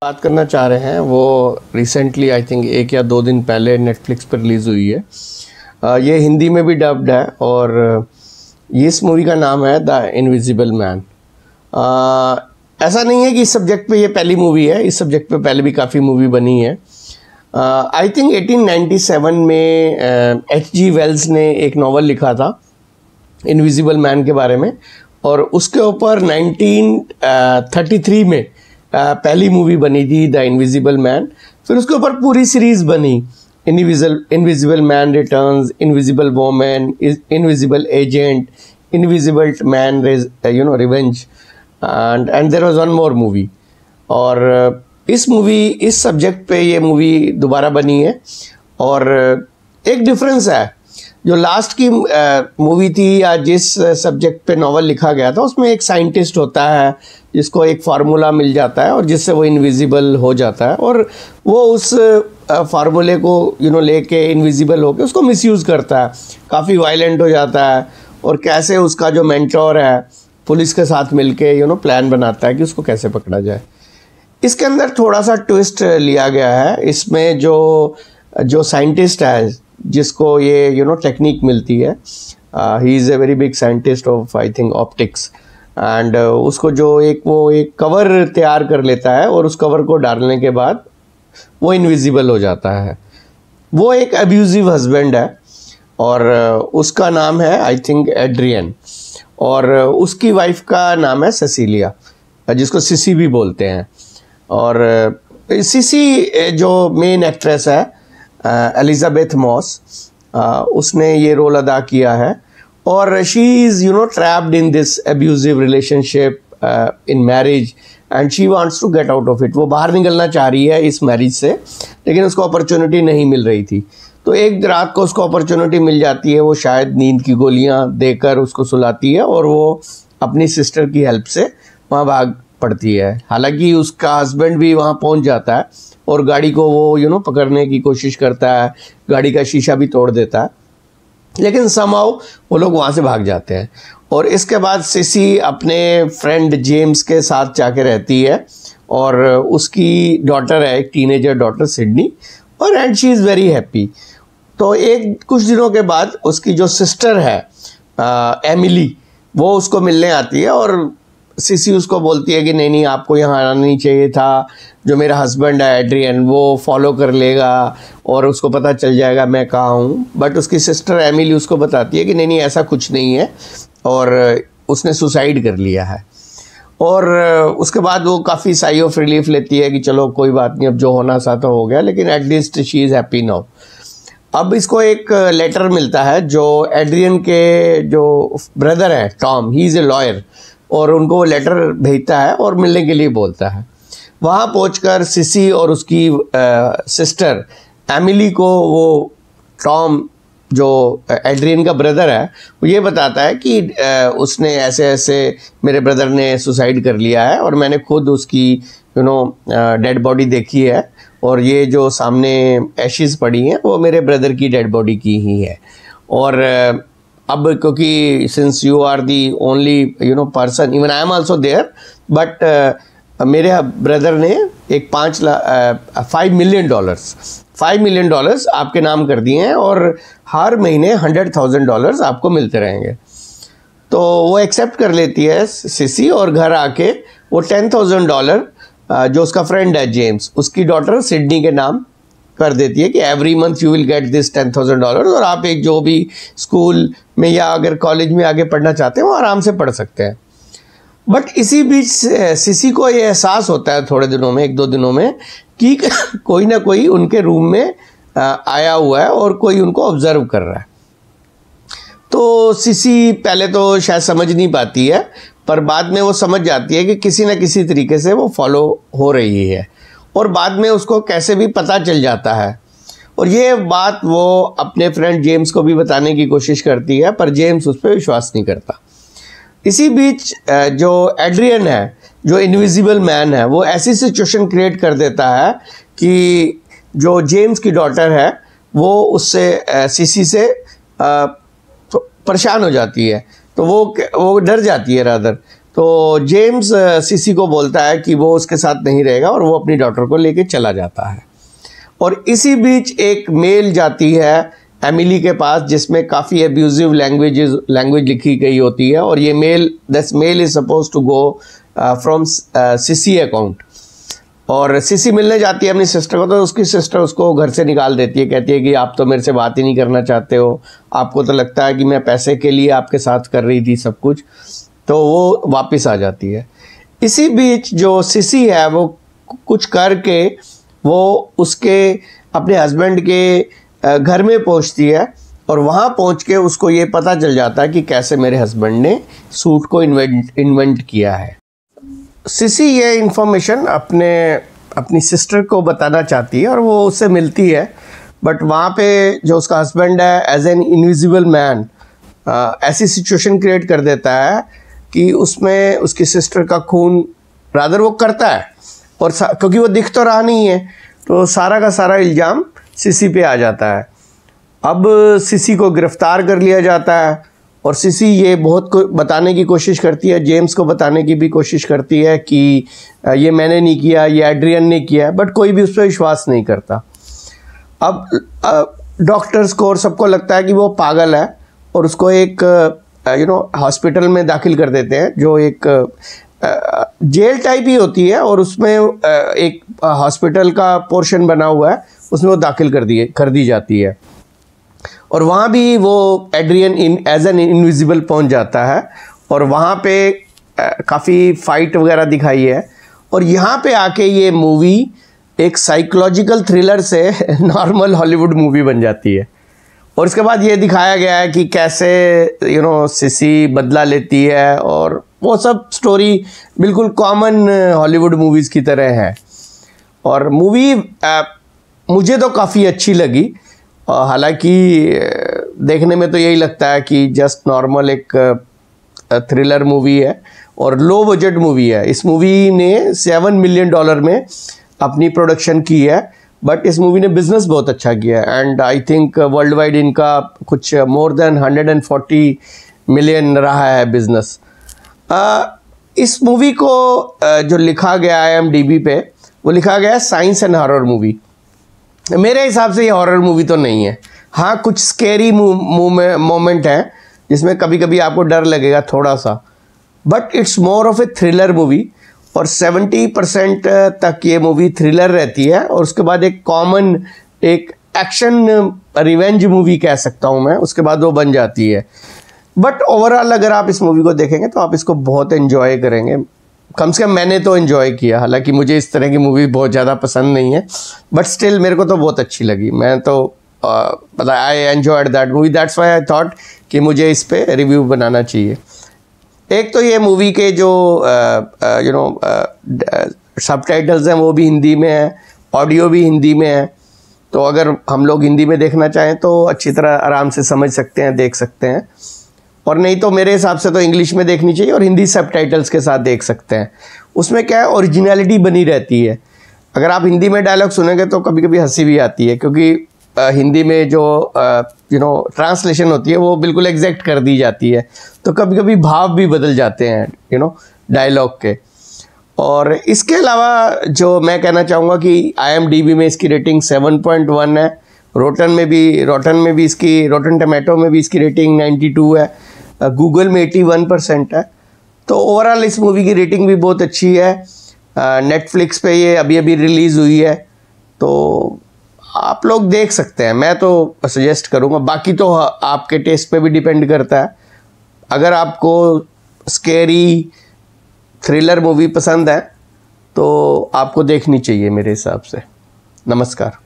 बात करना चाह रहे हैं वो रिसेंटली आई थिंक 1 या 2 दिन पहले नेटफ्लिक्स पर रिलीज़ हुई है। ये हिंदी में भी डब्ड है और इस मूवी का नाम है द इनविजिबल मैन। ऐसा नहीं है कि इस सब्जेक्ट पे ये पहली मूवी है, इस सब्जेक्ट पे पहले भी काफ़ी मूवी बनी है। आई थिंक 1897 में H.G. वेल्स ने एक नावल लिखा था इनविजिबल मैन के बारे में, और उसके ऊपर 1933 में पहली मूवी बनी थी द इनविजिबल मैन। फिर उसके ऊपर पूरी सीरीज बनी, Invisible Man Returns, Invisible Woman, Invisible Agent, Invisible Man Revenge, and there was one more movie. और इस सब्जेक्ट पे ये मूवी दोबारा बनी है। और एक डिफरेंस है, जो लास्ट की मूवी थी या जिस सब्जेक्ट पे नॉवल लिखा गया था उसमें एक साइंटिस्ट होता है जिसको एक फार्मूला मिल जाता है और जिससे वो इनविजिबल हो जाता है, और वो उस फार्मूले को लेके इनविजिबल होके उसको मिसयूज़ करता है, काफ़ी वायलेंट हो जाता है, और कैसे उसका जो मेंटोर है पुलिस के साथ मिलके प्लान बनाता है कि उसको कैसे पकड़ा जाए। इसके अंदर थोड़ा सा ट्विस्ट लिया गया है। इसमें जो साइंटिस्ट है जिसको ये टेक्निक मिलती है, he is a very big scientist of I think optics, and उसको वो एक कवर तैयार कर लेता है और उस कवर को डालने के बाद वो इनविजिबल हो जाता है। वो एक अब्यूजिव हस्बैंड है और उसका नाम है आई थिंक एड्रियन, और उसकी वाइफ का नाम है सेसिलिया, जिसको सिसी भी बोलते हैं। और सिसी जो मेन एक्ट्रेस है एलिजाबेथ मॉस, उसने ये रोल अदा किया है, और she is trapped in this abusive relationship in marriage and she wants to get out of it. वो बाहर निकलना चाह रही है इस मैरिज से, लेकिन उसको अपॉर्चुनिटी नहीं मिल रही थी। तो एक रात को उसको अपॉर्चुनिटी मिल जाती है, वो शायद नींद की गोलियां देकर उसको सुलाती है और वो अपनी सिस्टर की हेल्प से वहाँ भाग पड़ती है। हालांकि उसका हस्बैंड भी वहाँ पहुँच जाता है और गाड़ी को वो पकड़ने की कोशिश करता है, गाड़ी का शीशा भी तोड़ देता है, लेकिन समहाउ वो लोग वहाँ से भाग जाते हैं। और इसके बाद सिसी अपने फ्रेंड जेम्स के साथ जाके रहती है, और उसकी डॉटर है, एक टीनेजर डॉटर सिडनी, और and she is very happy. तो कुछ दिनों के बाद उसकी जो सिस्टर है एमिली, वो उसको मिलने आती है, और सिसी उसको बोलती है कि नहीं आपको यहाँ आना नहीं चाहिए था, जो मेरा हस्बैंड है एड्रियन वो फॉलो कर लेगा और उसको पता चल जाएगा मैं कहाँ हूँ। बट उसकी सिस्टर एमिली उसको बताती है कि नहीं ऐसा कुछ नहीं है, और उसने सुसाइड कर लिया है। और उसके बाद वो काफ़ी साई ऑफ रिलीफ लेती है कि चलो कोई बात नहीं, अब जो होना था तो हो गया, लेकिन at least she is happy now. अब इसको एक लेटर मिलता है जो एड्रियन के जो ब्रदर है Tom, he is a lawyer, और उनको वो लेटर भेजता है और मिलने के लिए बोलता है। वहाँ पहुंचकर सिसी और उसकी सिस्टर एमिली को वो टॉम जो एड्रियन का ब्रदर है वो ये बताता है कि उसने ऐसे ऐसे मेरे ब्रदर ने सुसाइड कर लिया है, और मैंने खुद उसकी डेड बॉडी देखी है, और ये जो सामने एशेस पड़ी हैं वो मेरे ब्रदर की डेड बॉडी की ही है। और अब क्योंकि since you are the only person, even I am also there, but मेरे ब्रदर ने एक $5 मिलियन आपके नाम कर दिए हैं, और हर महीने $100,000 आपको मिलते रहेंगे। तो वो एक्सेप्ट कर लेती है सिसी, और घर आके वो $10,000 जो उसका फ्रेंड है जेम्स, उसकी डॉटर सिडनी के नाम कर देती है कि every month you will get this $10,000, और आप एक जो भी स्कूल में या अगर कॉलेज में आगे पढ़ना चाहते हैं वो आराम से पढ़ सकते हैं। बट इसी बीच सिसी को ये एहसास होता है थोड़े दिनों में, 1-2 दिनों में, कि कोई ना कोई उनके रूम में आया हुआ है और कोई उनको ऑब्जर्व कर रहा है। तो सिसी पहले तो शायद समझ नहीं पाती है, पर बाद में वो समझ जाती है कि किसी न किसी तरीके से वो फॉलो हो रही है, और बाद में उसको कैसे भी पता चल जाता है। और ये बात वो अपने फ्रेंड जेम्स को भी बताने की कोशिश करती है, पर जेम्स उस पर विश्वास नहीं करता। इसी बीच जो एड्रियन है, जो इनविजिबल मैन है, वो ऐसी सिचुएशन क्रिएट कर देता है कि जो जेम्स की डॉटर है वो उससे सिसी से परेशान हो जाती है, तो वो डर जाती है रादर। तो जेम्स सीसी को बोलता है कि वो उसके साथ नहीं रहेगा और वो अपनी डॉटर को लेके चला जाता है। और इसी बीच एक मेल जाती है एमिली के पास जिसमें काफ़ी एब्यूजिव लैंग्वेज लिखी गई होती है, और ये this mail is suppose to go from CC account. और सीसी मिलने जाती है अपनी सिस्टर को, तो उसकी सिस्टर उसको घर से निकाल देती है, कहती है कि आप तो मेरे से बात ही नहीं करना चाहते हो, आपको तो लगता है कि मैं पैसे के लिए आपके साथ कर रही थी सब कुछ। तो वो वापस आ जाती है। इसी बीच जो सीसी है वो कुछ करके वो उसके अपने हस्बैंड के घर में पहुंचती है, और वहाँ पहुँच के उसको ये पता चल जाता है कि कैसे मेरे हस्बैंड ने सूट को इन्वेंट किया है। सीसी ये इन्फॉर्मेशन अपनी सिस्टर को बताना चाहती है और वो उससे मिलती है, बट वहाँ पे जो उसका हस्बैंड है एज एन इनविजिबल मैन ऐसी सिचुएशन क्रिएट कर देता है कि उसमें उसकी सिस्टर का खून रादर वो करता है, और क्योंकि वो दिख तो रहा नहीं है तो सारा का सारा इल्ज़ाम सीसी पे आ जाता है। अब सीसी को गिरफ्तार कर लिया जाता है, और सीसी ये बहुत बताने की कोशिश करती है, जेम्स को बताने की भी कोशिश करती है कि ये मैंने नहीं किया, ये एड्रियन ने किया, बट कोई भी उस पर विश्वास नहीं करता। अब डॉक्टर्स को और सबको लगता है कि वो पागल है, और उसको एक हॉस्पिटल में दाखिल कर देते हैं, जो एक जेल टाइप ही होती है, और उसमें एक हॉस्पिटल का पोर्शन बना हुआ है, उसमें वो दाखिल कर दी जाती है। और वहाँ भी वो एड्रियन एज एन इनविजिबल पहुँच जाता है, और वहाँ पे काफ़ी फाइट वगैरह दिखाई है। और यहाँ पे आके ये मूवी एक साइकोलॉजिकल थ्रिलर से नॉर्मल हॉलीवुड मूवी बन जाती है। और इसके बाद ये दिखाया गया है कि कैसे सीसी बदला लेती है, और वो सब स्टोरी बिल्कुल कॉमन हॉलीवुड मूवीज़ की तरह है। और मूवी मुझे तो काफ़ी अच्छी लगी, हालांकि देखने में तो यही लगता है कि जस्ट नॉर्मल एक थ्रिलर मूवी है और लो बजट मूवी है। इस मूवी ने $7 मिलियन में अपनी प्रोडक्शन की है, बट इस मूवी ने बिजनेस बहुत अच्छा किया है, and I think world wide इनका कुछ मोर देन 140 मिलियन रहा है बिजनेस। इस मूवी को जो लिखा गया है IMDb पे, वो लिखा गया है साइंस एंड हॉरर मूवी। मेरे हिसाब से ये हॉरर मूवी तो नहीं है। हाँ, कुछ स्केरी मोमेंट है जिसमें कभी कभी आपको डर लगेगा थोड़ा सा, but it's more of a thriller movie. और 70% तक ये मूवी थ्रिलर रहती है, और उसके बाद एक कॉमन एक एक्शन रिवेंज मूवी कह सकता हूँ मैं, उसके बाद वो बन जाती है। बट ओवरऑल अगर आप इस मूवी को देखेंगे तो आप इसको बहुत एंजॉय करेंगे। कम से कम मैंने तो एंजॉय किया, हालांकि मुझे इस तरह की मूवी बहुत ज़्यादा पसंद नहीं है, बट स्टिल मेरे को तो बहुत अच्छी लगी। मैं तो I enjoyed that movie, that's why I thought कि मुझे इस पे रिव्यू बनाना चाहिए। एक तो ये मूवी के जो सबटाइटल्स हैं वो भी हिंदी में है, ऑडियो भी हिंदी में है, तो अगर हम लोग हिंदी में देखना चाहें तो अच्छी तरह आराम से समझ सकते हैं, देख सकते हैं। और नहीं तो मेरे हिसाब से तो इंग्लिश में देखनी चाहिए और हिंदी सबटाइटल्स के साथ देख सकते हैं। उसमें क्या है, ओरिजिनलिटी बनी रहती है। अगर आप हिंदी में डायलॉग सुनेंगे तो कभी कभी हंसी भी आती है, क्योंकि हिंदी में जो ट्रांसलेशन होती है वो बिल्कुल एग्जैक्ट कर दी जाती है, तो कभी कभी भाव भी बदल जाते हैं डायलॉग के। और इसके अलावा जो मैं कहना चाहूँगा कि IMDb में इसकी रेटिंग 7.1 है, रोटन टमेटो में भी इसकी रेटिंग 92 है, गूगल में 81% है। तो ओवरऑल इस मूवी की रेटिंग भी बहुत अच्छी है। नेटफ्लिक्स पे ये अभी अभी रिलीज़ हुई है, तो आप लोग देख सकते हैं, मैं तो सजेस्ट करूँगा। बाकी तो आपके टेस्ट पे भी डिपेंड करता है। अगर आपको स्केरी थ्रिलर मूवी पसंद है तो आपको देखनी चाहिए मेरे हिसाब से। नमस्कार।